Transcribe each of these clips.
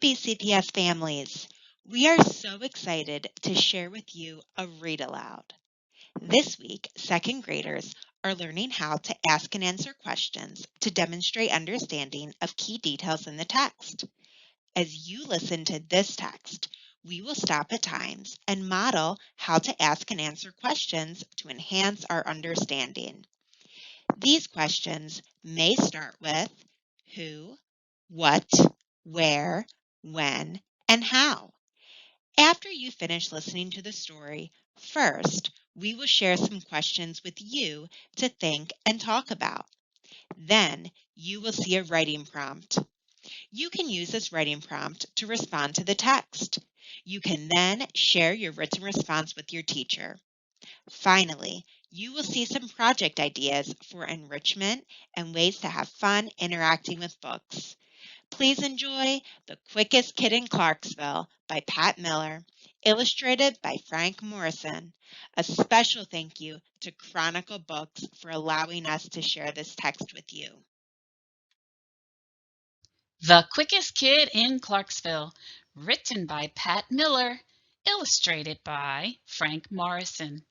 BCPS families. We are so excited to share with you a read aloud. This week, second graders are learning how to ask and answer questions to demonstrate understanding of key details in the text. As you listen to this text, we will stop at times and model how to ask and answer questions to enhance our understanding. These questions may start with who, what, where, when, and how. After you finish listening to the story, first, we will share some questions with you to think and talk about. Then, you will see a writing prompt. You can use this writing prompt to respond to the text. You can then share your written response with your teacher. Finally, you will see some project ideas for enrichment and ways to have fun interacting with books. Please enjoy The Quickest Kid in Clarksville by Pat Miller, illustrated by Frank Morrison. A special thank you to Chronicle Books for allowing us to share this text with you. The Quickest Kid in Clarksville, written by Pat Miller, illustrated by Frank Morrison.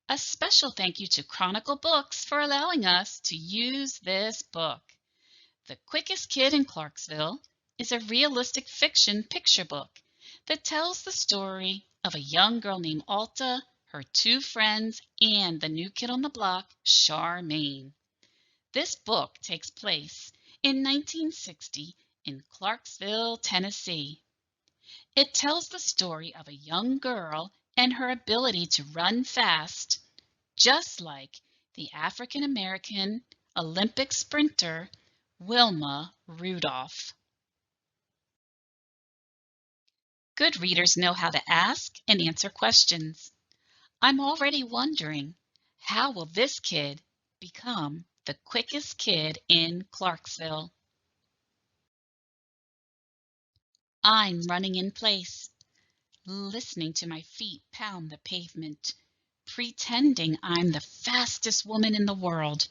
A special thank you to Chronicle Books for allowing us to use this book. The Quickest Kid in Clarksville is a realistic fiction picture book that tells the story of a young girl named Alta, her two friends, and the new kid on the block, Charmaine. This book takes place in 1960 in Clarksville, Tennessee. It tells the story of a young girl and her ability to run fast, just like the African-American Olympic sprinter Wilma Rudolph. Good readers know how to ask and answer questions. I'm already wondering, how will this kid become the quickest kid in Clarksville? I'm running in place, listening to my feet pound the pavement, pretending I'm the fastest woman in the world.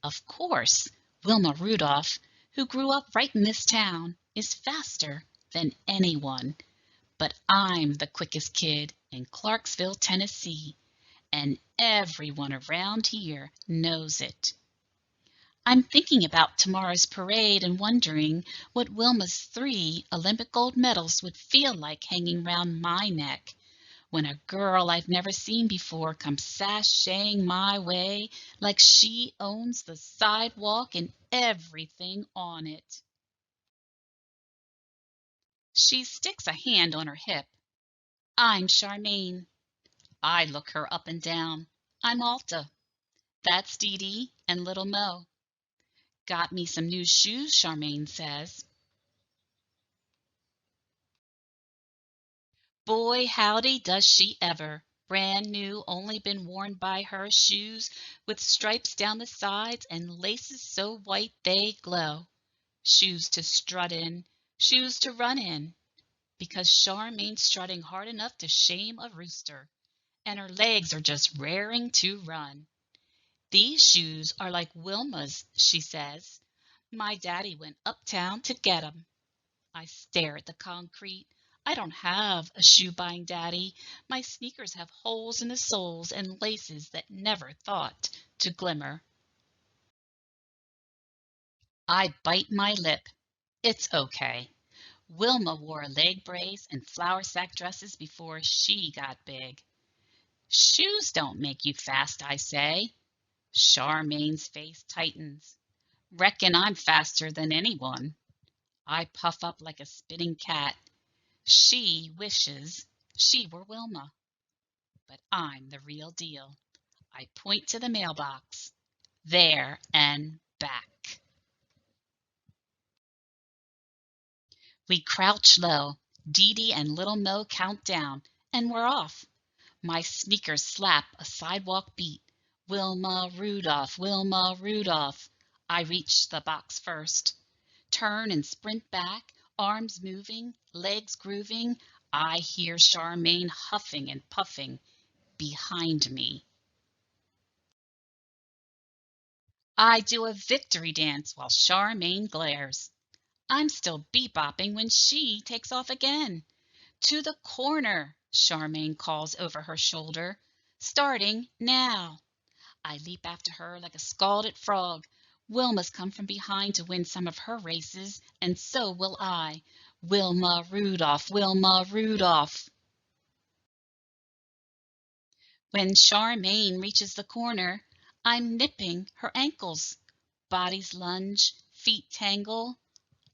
Of course, Wilma Rudolph, who grew up right in this town, is faster than anyone. But I'm the quickest kid in Clarksville, Tennessee, and everyone around here knows it. I'm thinking about tomorrow's parade and wondering what Wilma's 3 Olympic gold medals would feel like hanging round my neck when a girl I've never seen before comes sashaying my way like she owns the sidewalk and everything on it. She sticks a hand on her hip. I'm Charmaine. I look her up and down. I'm Alta. That's Dee Dee and Little Mo. Got me some new shoes, Charmaine says. Boy, howdy does she ever. Brand new, only been worn by her, shoes with stripes down the sides and laces so white they glow. Shoes to strut in, shoes to run in, because Charmaine's strutting hard enough to shame a rooster, and her legs are just raring to run. These shoes are like Wilma's, she says. My daddy went uptown to get 'em. I stare at the concrete. I don't have a shoe-buying daddy. My sneakers have holes in the soles and laces that never thought to glimmer. I bite my lip. It's okay. Wilma wore a leg brace and flour sack dresses before she got big. Shoes don't make you fast, I say. Charmaine's face tightens. Reckon I'm faster than anyone. I puff up like a spitting cat. She wishes she were Wilma. But I'm the real deal. I point to the mailbox. There and back. We crouch low. Dee Dee and Little Mo count down, and we're off. My sneakers slap a sidewalk beat. Wilma Rudolph, Wilma Rudolph. I reach the box first. Turn and sprint back, arms moving, legs grooving. I hear Charmaine huffing and puffing behind me. I do a victory dance while Charmaine glares. I'm still bebopping when she takes off again. To the corner, Charmaine calls over her shoulder. Starting now. I leap after her like a scalded frog. Wilma's come from behind to win some of her races, and so will I. Wilma Rudolph, Wilma Rudolph. When Charmaine reaches the corner, I'm nipping her ankles. Bodies lunge, feet tangle.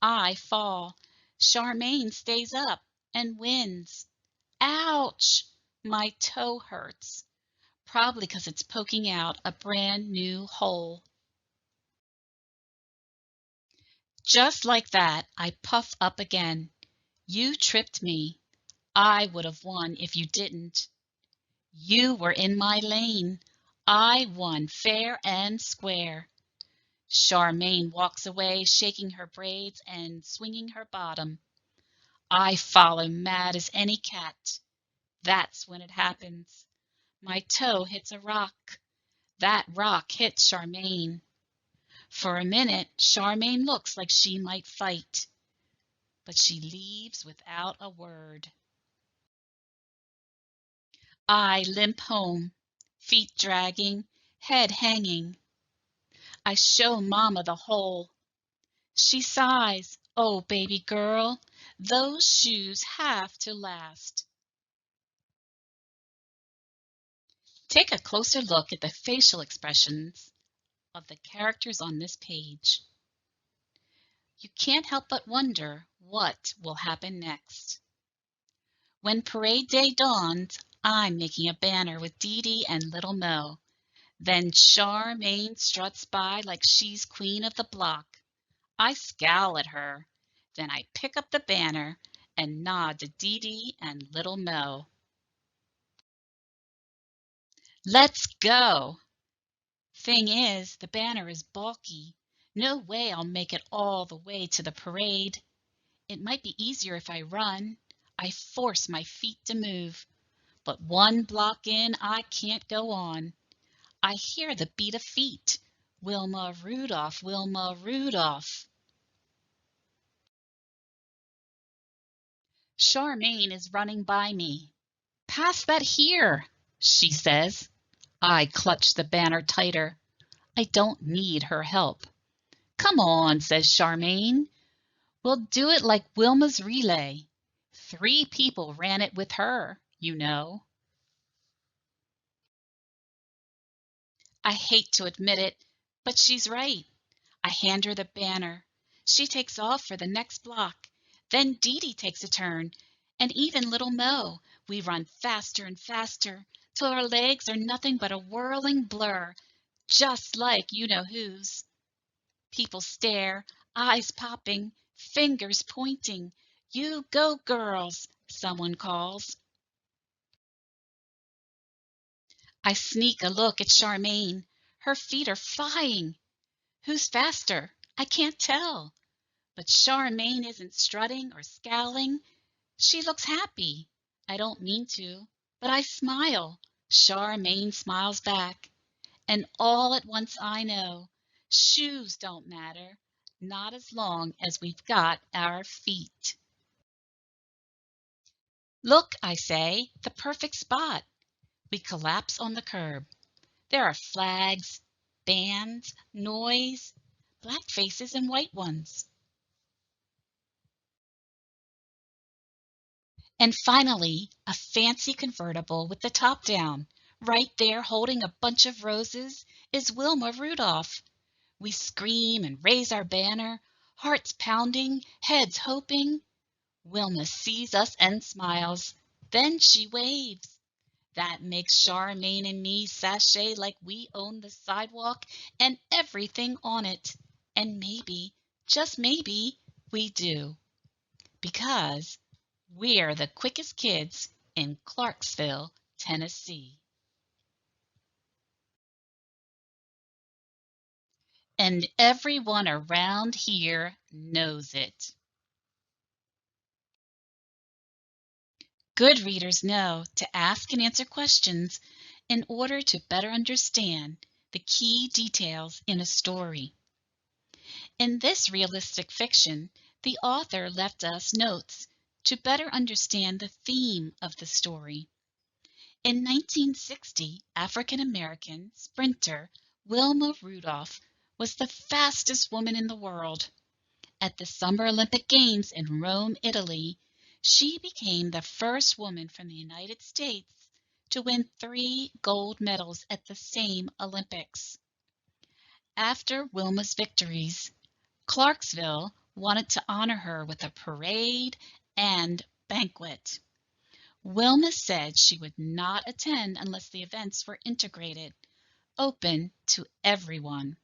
I fall. Charmaine stays up and wins. Ouch! My toe hurts. Probably because it's poking out a brand new hole. Just like that, I puff up again. You tripped me. I would have won if you didn't. You were in my lane. I won fair and square. Charmaine walks away, shaking her braids and swinging her bottom. I follow mad as any cat. That's when it happens. My toe hits a rock. That rock hits Charmaine. For a minute, Charmaine looks like she might fight, but she leaves without a word. I limp home, feet dragging, head hanging. I show Mama the hole. She sighs, "Oh, baby girl, those shoes have to last." Take a closer look at the facial expressions of the characters on this page. You can't help but wonder what will happen next. When parade day dawns, I'm making a banner with Dee Dee and Little Mo. Then Charmaine struts by like she's queen of the block. I scowl at her. Then I pick up the banner and nod to Dee Dee and Little Mo. Let's go! Thing is, the banner is bulky. No way I'll make it all the way to the parade. It might be easier if I run. I force my feet to move. But one block in, I can't go on. I hear the beat of feet. Wilma Rudolph, Wilma Rudolph. Charmaine is running by me. "Pass that here," she says. I clutch the banner tighter. I don't need her help. "Come on," says Charmaine. "We'll do it like Wilma's relay. 3 people ran it with her, you know." I hate to admit it, but she's right. I hand her the banner. She takes off for the next block. Then Dee Dee takes a turn, and even little Mo. We run faster and faster till our legs are nothing but a whirling blur, just like you-know-whos. People stare, eyes popping, fingers pointing. "You go, girls," someone calls. I sneak a look at Charmaine. Her feet are flying. Who's faster? I can't tell. But Charmaine isn't strutting or scowling. She looks happy. I don't mean to, but I smile. Charmaine smiles back. And all at once I know, shoes don't matter, not as long as we've got our feet. "Look," I say, "the perfect spot." We collapse on the curb. There are flags, bands, noise, black faces and white ones. And finally, a fancy convertible with the top down. Right there, holding a bunch of roses, is Wilma Rudolph. We scream and raise our banner, hearts pounding, heads hoping. Wilma sees us and smiles. Then she waves. That makes Charmaine and me sashay like we own the sidewalk and everything on it. And maybe, just maybe, we do. Because we're the quickest kids in Clarksville, Tennessee. And everyone around here knows it. Good readers know to ask and answer questions in order to better understand the key details in a story. In this realistic fiction, The author left us notes to better understand the theme of the story. In 1960, African-American sprinter Wilma Rudolph was the fastest woman in the world. At the Summer Olympic Games in Rome, Italy, she became the first woman from the United States to win 3 gold medals at the same Olympics. After Wilma's victories, Clarksville wanted to honor her with a parade and banquet. Wilma said she would not attend unless the events were integrated, open to everyone.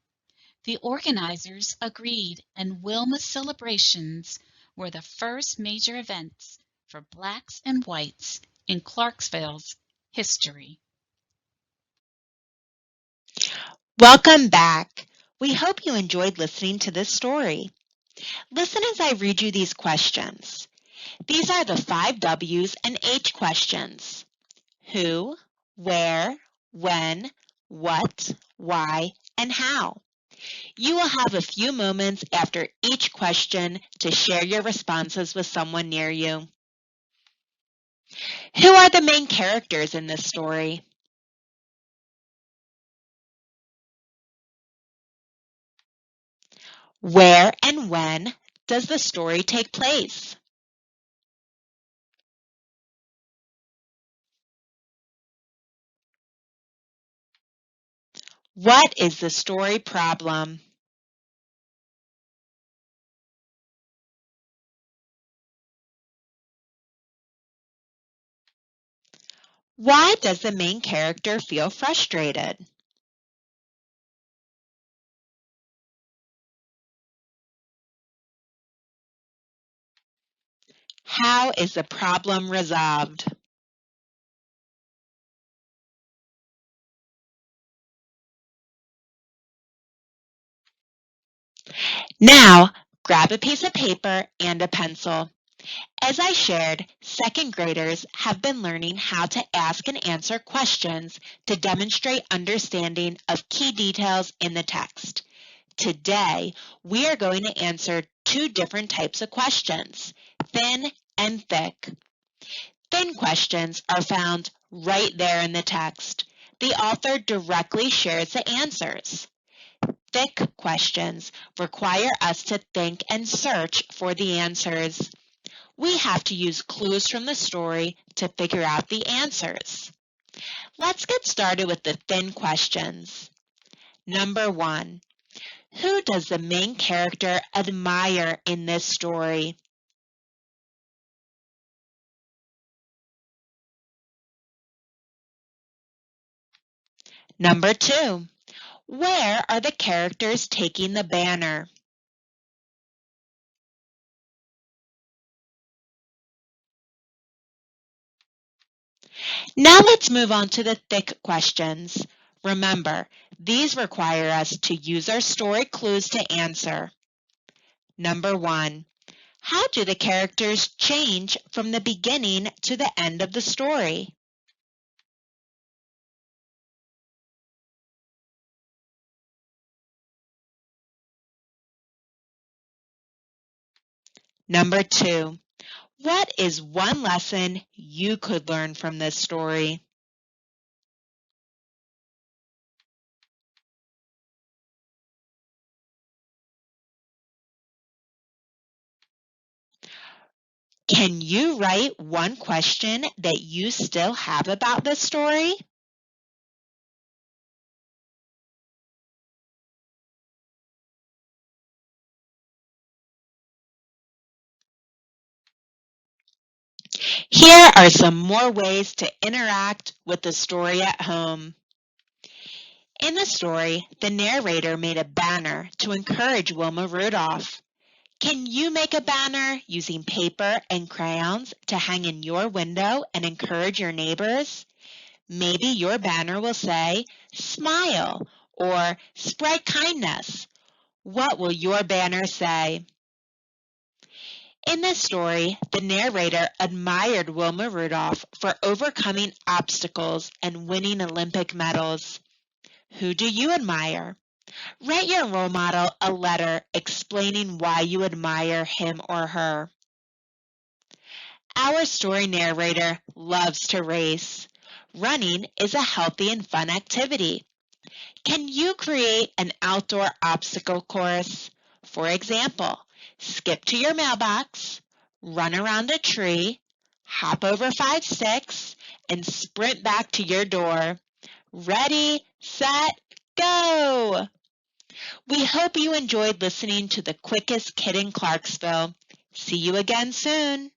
The organizers agreed, and Wilma's celebrations were the first major events for blacks and whites in Clarksville's history. Welcome back. We hope you enjoyed listening to this story. Listen as I read you these questions. These are the 5 W's and H questions. Who, where, when, what, why, and how. You will have a few moments after each question to share your responses with someone near you. Who are the main characters in this story? Where and when does the story take place? What is the story problem? Why does the main character feel frustrated? How is the problem resolved? Now, grab a piece of paper and a pencil. As I shared, second graders have been learning how to ask and answer questions to demonstrate understanding of key details in the text. Today, we are going to answer 2 different types of questions, thin and thick. Thin questions are found right there in the text. The author directly shares the answers. Thick questions require us to think and search for the answers. We have to use clues from the story to figure out the answers. Let's get started with the thin questions. Number 1. Who does the main character admire in this story? Number 2. Where are the characters taking the banner? Now let's move on to the thick questions. Remember, these require us to use our story clues to answer. Number 1. How do the characters change from the beginning to the end of the story? Number 2. What is one lesson you could learn from this story? Can you write one question that you still have about this story? Here are some more ways to interact with the story at home. In the story, the narrator made a banner to encourage Wilma Rudolph. Can you make a banner using paper and crayons to hang in your window and encourage your neighbors? Maybe your banner will say, "Smile," or "Spread kindness." What will your banner say? In this story, the narrator admired Wilma Rudolph for overcoming obstacles and winning Olympic medals. Who do you admire? Write your role model a letter explaining why you admire him or her. Our story narrator loves to race. Running is a healthy and fun activity. Can you create an outdoor obstacle course? For example, skip to your mailbox, run around a tree, hop over 5 sticks, and sprint back to your door. Ready, set, go! We hope you enjoyed listening to The Quickest Kid in Clarksville. See you again soon.